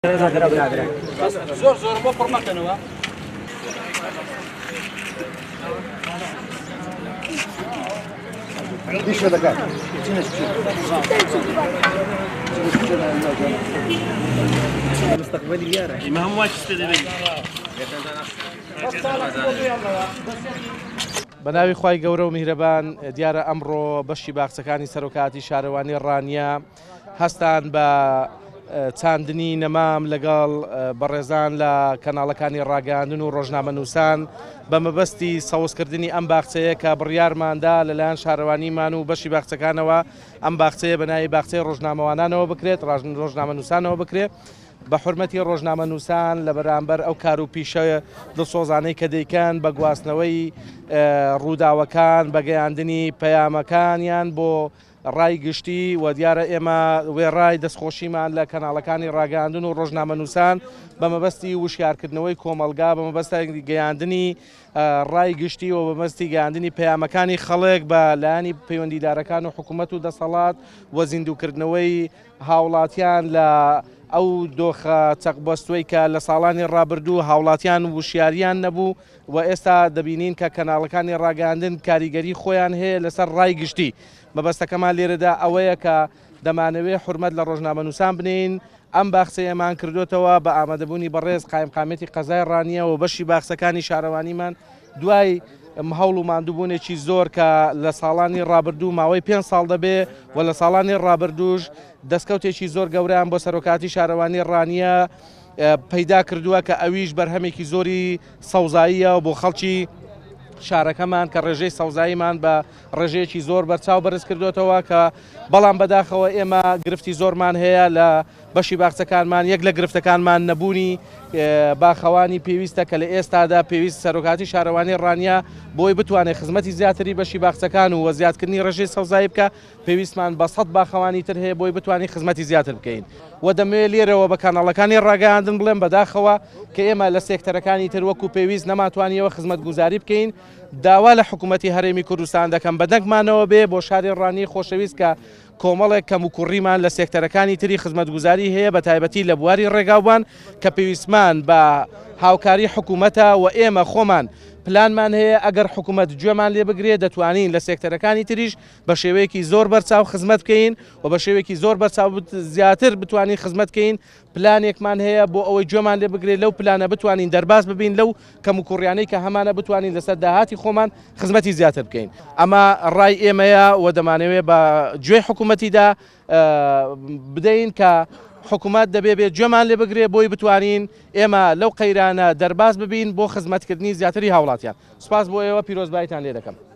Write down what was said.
زۆر زۆر بۆ پڕمەکەنەوە. دیش دەکات مستقبلي يا رح ما هم واش استدبي بەناوی خوای گەورە و میهرەبان دیارە ئەمڕۆ بەشی باخچەکانی سەرۆکاتی شارەوانی ڕانیە هەستان بە چاندنی نەمام لەگەڵ بەڕێزان لە کەناڵەکانی ڕاگەاندن و ڕۆژنامەنووسان بە مەبەستی سەوزکردنی ئەم باخچەیە کە بڕیارماندا لەلایەن شارەوانیمان و بەشی باخچەکانەوە ئەم باخچەیە بەناوی باخچەی ڕۆژنامەوانانەوە بکرێت ڕۆژنامەنووسانەوە بکرێت بە حورمەتی ڕۆژنامەنووسان لە بەرامبەر ئەو کار و پیشە دڵسۆزانەی کە دەیکەن بە گواستنەوەی ڕووداوەکان بە گەیاندنی پەیامەکانیان بۆ ڕای گشتی و دیارە ئێمە وێڕای دەستخۆشیمان لە کەناڵەکانی ڕاگەاندن و ڕۆژنامەنووسان بە مەبەستی وشیارکردنەوەی کۆمەلگا بە مەبەستی گەیاندنی ڕای گشتی و بەمەستی گەیاندنی پەیامەکانی خەڵک بە لایەنی پەیوەندیدارەکان و حکوومەت و دەسەڵات و زیندووکردنەوەی هاوڵاتیان لە ئەو دۆخە چەقبەستوەی کە لە ساڵانی ڕابردوو هاوڵاتیان وشیاریان نەبوو و ئێستا دەبینین کە کەناڵەکانی ڕاگەاندن کاریگەری خۆیان هەیە لەسەر ڕای گشتی. مەبەستەکەمان لێرەدا ئەوەیە کە دەمانەوێت حورمەت لە ڕۆژنامەنووسان بنین. ئەم باخچەیەمان کردوتەوە بە ئامادەبوونی بەڕێز قایمقامەتی قەزای ڕانیە و بەشی باخچەکانی شارەوانیمان دوای هەوڵ و ماندووبوونێکی زۆر کە لە ساڵانی ڕابردوو ماوەی 5 ساڵ دەبێ و لە ساڵانی ڕابردووش دەستکەوتێکی زۆر گەورەیان بۆ سەرۆکاتی شارەوانی ڕانیە پەیدا کردووە کە ئەویش بەرهەمێکی زۆری سەوزاییە و بۆ خەڵکی شارەکەمان کە ڕێژەی سەوزاییمان بە ڕێژەیەکی زۆر بەرچاو بەرز کردوێتەوە کە بەڵام بەداخەوە ئێمە گرفتی زۆرمان هەیە لە بەشی باخچەکانمان یەک لە گرفتەکانمان نەبوونی باخەوانی پێویستە کە لە ئێستادا پێویست سەرۆکاتی شارەوانی ڕانیە بۆی بتوانێت خزمەتی زیاتری بەشی باخچەکان و وەزیادکردنی ڕێژەی سەوزایی بکە پێویستمان بە 100 باخەوانی تر هەیە بۆی بتوانین خزمەتی زیاتر بکەین و دەمەوێت لێرەوە بە کاناڵەکانی ڕاگەاندن بڵێن بەداخەوە کە ئێمە لە سێکتەرەکانی تر وەکو پێویست نەماتوانیەوە خزمەت گوزاری بکەین داوا لە حکوومەتی هەرێمی کوردستان دەکەم بەدەنگمانەوە بێ بۆ شاری ڕانی خۆشەویست کە کۆمەڵێک کەم و کوڕیمان لە سێکتەرەکانی تری خزمەتگوزاری هەیە بە تایبەتی لە بواری ڕێگاوبان کە پێویستمان بە هاوکاری حکوومەتە و ئێمە خۆمان پلانمان هەیە ئەگەر حکوومەت گوێمان لێ بگرێت دەتوانین لە سێکتەرەکانی تریش بە شێوەیەکی زۆر بەرچاو خزمەت بکەین و بە شێوەیەکی زۆر بەرچاو زیاتر بتوانین خزمەت بکەین. پلانێکمان هەیە بۆ ئەوەی گوێمان لێ بگرێت لەو پلانە بتوانین دەرباز ببین لەو کەم و کوڕیانەی کە هەمانە بتوانین لەسەر داهاتی خۆمان خزمەتی زیاتر بکەین. ئەمە ڕای ئێمەیە و دەمانەوێت بە گوێی حکوومەتیدا بدەین کە حکوومەت دەبێت گوێمان لێ بگرێ بۆی بتوانین ئێمە لەو قەیرانە دەرباز ببین بۆ خزمەتکردنی زیاتری هاوڵاتیان. سوپاس بۆ ئێوە پیرۆزبایتان لێ دەکەم.